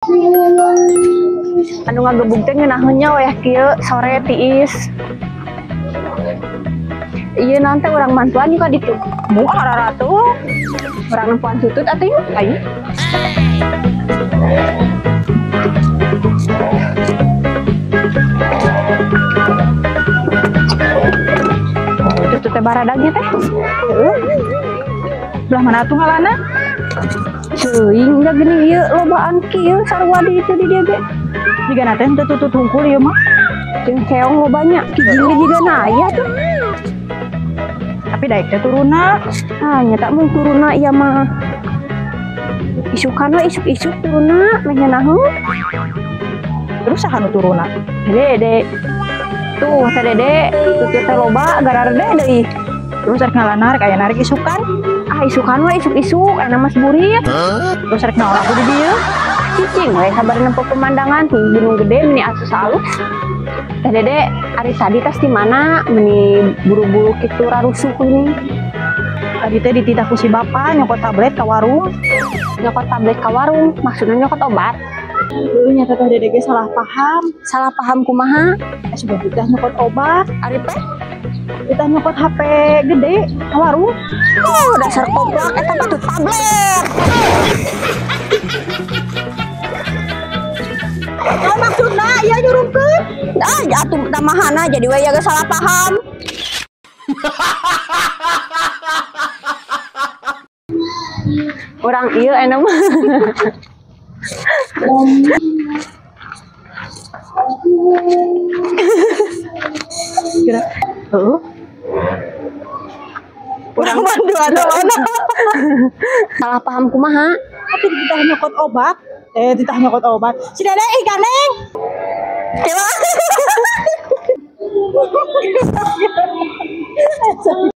Anu ngagebug teh ngeunaheunnya weh kieu sore tiis. Iya nanti orang mantuan juga ditu. Mu arara tuh. Orang nempuan tutut atuh ayo. Tutut teh baradagnya teh. Belah mana tuh ngalana? Ceuing enggak gini ieu lobaan kieu sarua di itu di dieu ge. Digana teh teu tutut hungkul ieu mah. Jeung keong lobanya kijing ge jigana aya tuh. Tapi daek teh turuna. Ah nya tak mun turuna ieu mah. Isukan we isuk-isuk turuna meh naheun. Terus saha nu turuna? Dede. Tuh teh dede tutut teh loba gara dede deui. Terus rek ngalana rek aya narik isukan. Ah isukan we isuk-isuk aya mas burit. Terus rek naon aku di dieu. Cicing we sabar nempo pemandangan tuh gunung gede meni asus alus. Teh dede ari tadi tos di mana meni buru-buru kitu rarusuh ini. Tadi teh dititah ku si bapa nyokot tablet ka warung. Nyokot tablet ka warung maksudnya nyokot obat. Nya teh dede ge salah paham. Salah paham kumaha? Sudah dititah nyokot obat. Ari teh kita nyokot HP gede ka warung. Oh dasar koplak eta patut tablet. Oh maksudna ieu nyurungkeun? Ah atuh tamahana jadi we ya salah paham. Orang ieu ena mah. Kira urang manduan salah paham kumaha? Tapi dititah nyokot obat. Dititah nyokot obat. Si Dede ih ganeng. Coba.